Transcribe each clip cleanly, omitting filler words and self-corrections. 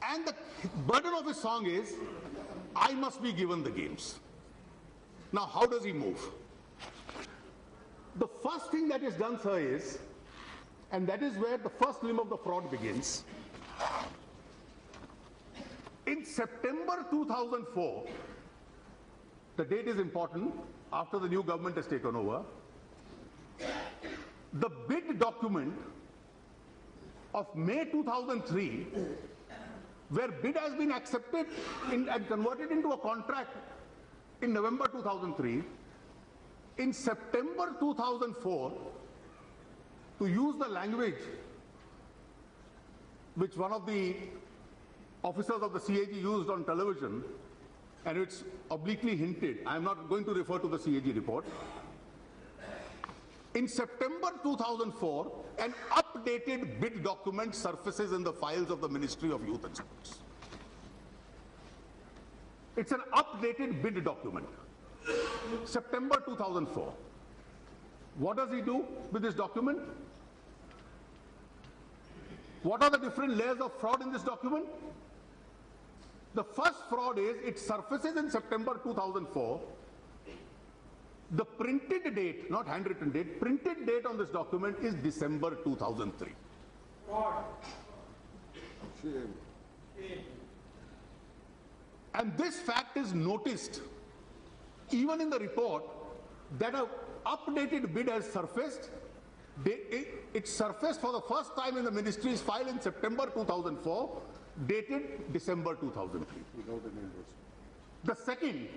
And the burden of his song is, I must be given the games. Now, how does he move? The first thing that is done, sir, is, and that is where the first limb of the fraud begins. In September 2004, the date is important, after the new government has taken over, the bid document of May 2003, where bid has been accepted and converted into a contract in November 2003, in September 2004, to use the language which one of the officers of the CAG used on television, and it's obliquely hinted, I am not going to refer to the CAG report. In September 2004, an updated bid document surfaces in the files of the Ministry of Youth and Sports. It's an updated bid document. September 2004. What does he do with this document? What are the different layers of fraud in this document? The first fraud is it surfaces in September 2004. The printed date, not handwritten date, printed date on this document is December 2003. Fraud. Shame. And this fact is noticed even in the report that an updated bid has surfaced. It surfaced for the first time in the ministry's file in September 2004, dated December 2003. Without an endorsement. The second,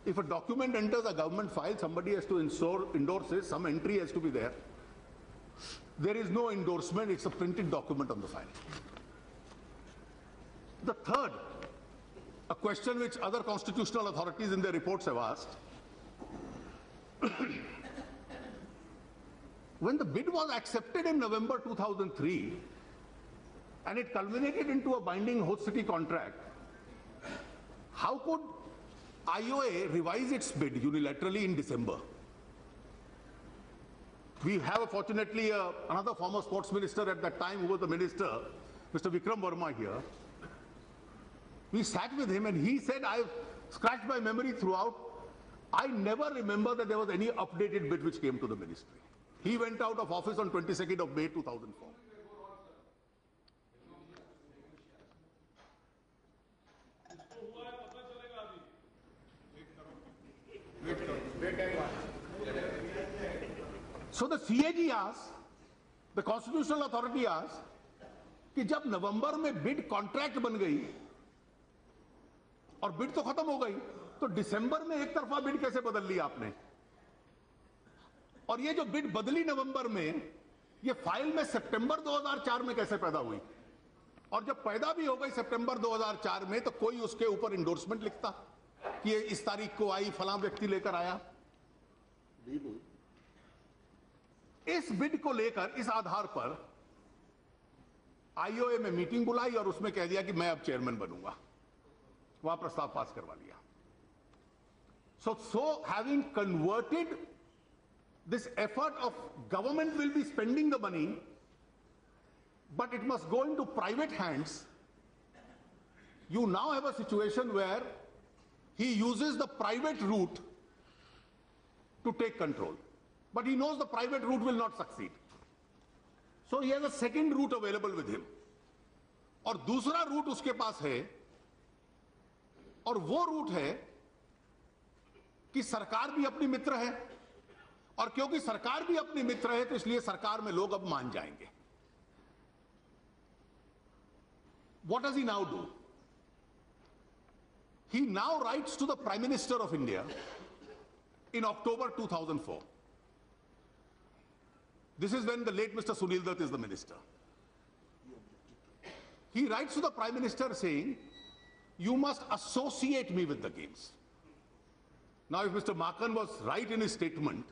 if a document enters a government file, somebody has to endorse it, some entry has to be there. There is no endorsement, it's a printed document on the file. The third, a question which other constitutional authorities in their reports have asked. When the bid was accepted in November 2003 and it culminated into a binding host city contract, how could IOA revise its bid unilaterally in December? We have, fortunately, another former sports minister at that time who was the minister, Mr. Vikram Verma here. We sat with him and he said, I've scratched my memory throughout. I never remember that there was any updated bid which came to the ministry. He went out of office on 22nd of May 2004. So the CAG asked, the constitutional authority asked, कि जब नवंबर में bid contract बन गई और bid तो खत्म हो गई, तो दिसंबर में एक तरफा बिड कैसे बदल लिया आपने? और ये जो बिड बदली नवंबर में, ये फाइल में सितंबर 2004 में कैसे पैदा हुई? और जब पैदा भी हो गई सितंबर 2004 में, तो कोई उसके ऊपर इंडोर्समेंट लिखता कि ये इस तारीख को आई, फलां व्यक्ति लेकर आया? इस बिड को लेकर, इस आधार पर आईओए में मीटिंग बुलाई और उसमें कह दिया कि मैं अब चेयरमैन बनूंगा. वहां प्रस्ताव पास करवा लिया. So having converted this effort of government will be spending the money, but it must go into private hands, you now have a situation where he uses the private route to take control. But he knows the private route will not succeed. So he has a second route available with him. और दूसरा root उसके पास है, और वो root है कि सरकार भी अपनी मित्र है, और क्योंकि सरकार भी अपनी मित्र है तो इसलिए सरकार में लोग अब मान जाएंगे. What does he now do? He now writes to the Prime Minister of India in October 2004. This is when the late Mr. Sunil Dutt is the minister. He writes to the Prime Minister saying, you must associate me with the games. Now, if Mr. Makan was right in his statement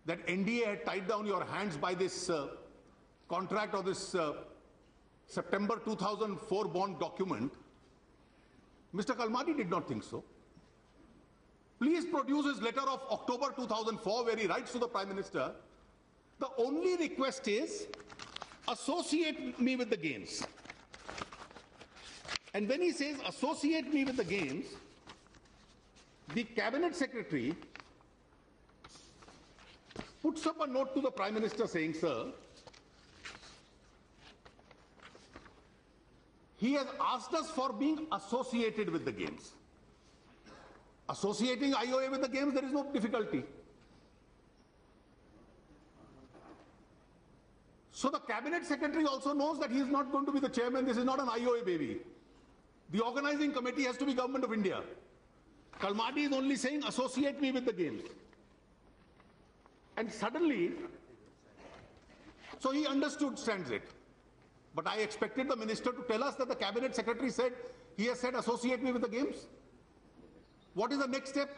that NDA had tied down your hands by this contract or this September 2004 bond document, Mr. Kalmani did not think so. Please produce his letter of October 2004 where he writes to the Prime Minister, the only request is associate me with the games. And when he says associate me with the games, the cabinet secretary puts up a note to the Prime Minister saying, sir, he has asked us for being associated with the games. Associating IOA with the games, there is no difficulty. So the cabinet secretary also knows that he is not going to be the chairman. This is not an IOA baby. The organizing committee has to be Government of India. Kalmadi is only saying, associate me with the games. And suddenly, so he understood, stands it. But I expected the minister to tell us that the cabinet secretary said, he has said, associate me with the games. What is the next step?